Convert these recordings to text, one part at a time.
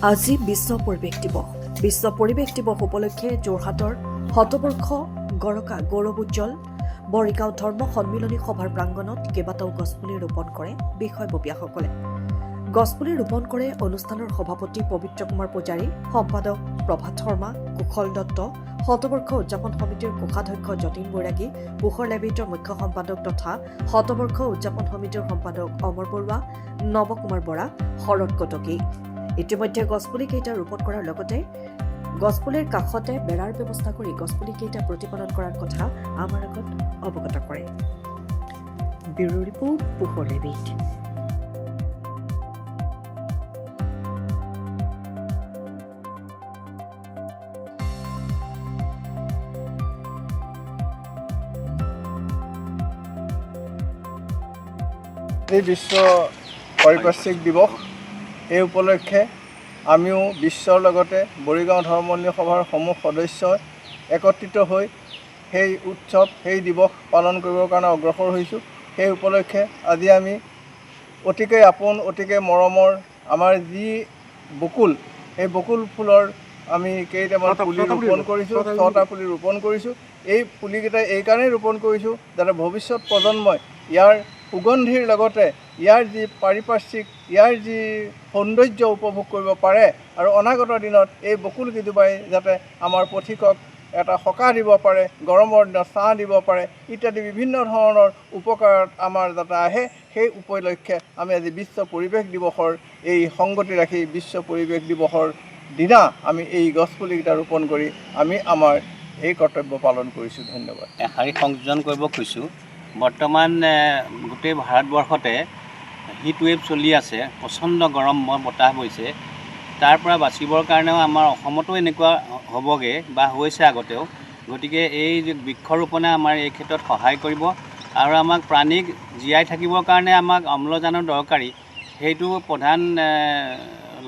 আজি বিশ্ব পৰিৱেশ দিৱস। বিশ্ব পৰিৱেশ দিৱস উপলক্ষে যোৰহাটৰ শতবৰ্ষ গৰকা গৌৰৱোজ্জ্বল বৰিগাঁও ধৰ্ম সন্মিলনী সভাৰ প্ৰাংগণত কেইবাটাও গছপুলি ৰোপণ কৰে বিষয়ববীয়াসকলে। গছপুলি ৰোপণ কৰে অনুষ্ঠানৰ সভাপতি পবিত্ৰ কুমাৰ পূজাৰী, সম্পাদক প্ৰভাত শৰ্মা, কুশল দত্ত, শতবৰ্ষ উদযাপন সমিতিৰ কোষাধ্যক্ষ যতীন বৈৰাগী, পোহৰ লেবিটৰ মুখ্য সম্পাদক তথা শতবৰ্ষ উদযাপন সমিতিৰ সম্পাদক অমৰ বৰুৱা, নৱকুমাৰ বৰা, শৰৎ কটকী। ইতিমধ্যে গছপুলিকেইটা ৰোপণ কৰাৰ লগতে গছপুলিৰ কাষতে বেৰাৰ ব্যৱস্থা কৰি গছপুলিকেইটা প্ৰতিপালন কৰাৰ কথা আমাৰ আগত অৱগত কৰে। ব্যুৰো ৰিপৰ্ট, পোহৰ লেবিট। এই বিশ্ব পাৰিপাৰ্শ্বিক দিৱস এই উপলক্ষে আমিও বিশ্বৰ লগতে বৰিগাঁও ধৰ্মসন্মিলনী সভাৰ সমূহ সদস্যই একত্ৰিত হৈ সেই উৎসৱ সেই দিৱস পালন কৰিবৰ কাৰণে অগ্ৰসৰ হৈছোঁ। সেই উপলক্ষে আজি আমি অতিকৈ আপোন অতিকৈ মৰমৰ আমাৰ যি বকুল, এই বকুল ফুলৰ আমি কেইটামান পুলি ৰোপণ কৰিছোঁ, 6টা পুলি ৰোপণ কৰিছোঁ। এই পুলিকেইটা এইকাৰণেই ৰোপণ কৰিছোঁ যাতে ভৱিষ্যত প্ৰজন্মই ইয়াৰ সুগন্ধিৰ লগতে ইয়াৰ যি পাৰিপাৰ্শ্বিক ইয়াৰ যি সৌন্দৰ্য উপভোগ কৰিব পাৰে আৰু অনাগত দিনত এই বকুলকেইজোপাই যাতে আমাৰ পথিকক এটা সকাহ দিব পাৰে, গৰমৰ দিনত ছাঁ দিব পাৰে ইত্যাদি বিভিন্ন ধৰণৰ উপকাৰত আমাৰ যাতে আহে, সেই উপলক্ষে আমি আজি বিশ্ব পৰিৱেশ দিৱসৰ এই সংগতি ৰাখি বিশ্ব পৰিৱেশ দিৱসৰ দিনা আমি এই গছপুলিকেইটা ৰোপণ কৰি আমি আমাৰ এই কৰ্তব্য পালন কৰিছোঁ। ধন্যবাদ। এষাৰি সংযোজন কৰিব খুজিছোঁ। বৰ্তমান গোটেই ভাৰতবৰ্ষতে হিট ৱেভ চলি আছে, প্ৰচণ্ড গৰম বতাহ বৈছে। তাৰ পৰা বাচিবৰ কাৰণেও আমাৰ অসমতো এনেকুৱা হ'বগৈ বা হৈছে আগতেও। গতিকে এই বৃক্ষৰোপণে আমাৰ এই ক্ষেত্ৰত সহায় কৰিব আৰু আমাক প্ৰাণীক জীয়াই থাকিবৰ কাৰণে আমাক অম্লজানৰ দৰকাৰী, সেইটো প্ৰধান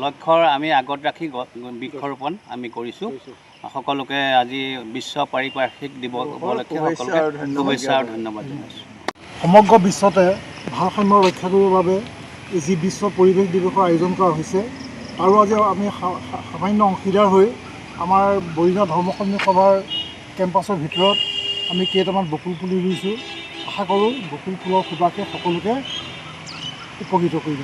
লক্ষ্যৰ আমি আগত ৰাখি বৃক্ষৰোপণ আমি কৰিছোঁ। সকলোকে আজি বিশ্ব পাৰিপাৰ্শ্বিক দিৱস উপলক্ষে সকলোকে শুভেচ্ছা আৰু ধন্যবাদ জনাইছোঁ। সমগ্ৰ বিশ্বতে ভাৰসাম্য ৰক্ষা কৰিবৰ বাবে যি বিশ্ব পৰিৱেশ দিৱসৰ আয়োজন কৰা হৈছে, আৰু আজি আমি সামান্য অংশীদাৰ হৈ আমাৰ বৰিগাঁও ধৰ্ম সন্মিলনী সভাৰ কেম্পাছৰ ভিতৰত আমি কেইটামান বকুল পুলি ৰুইছোঁ। আশা কৰোঁ বকুল ফুলৰ সুবাসে সকলোকে উপকৃত কৰিব।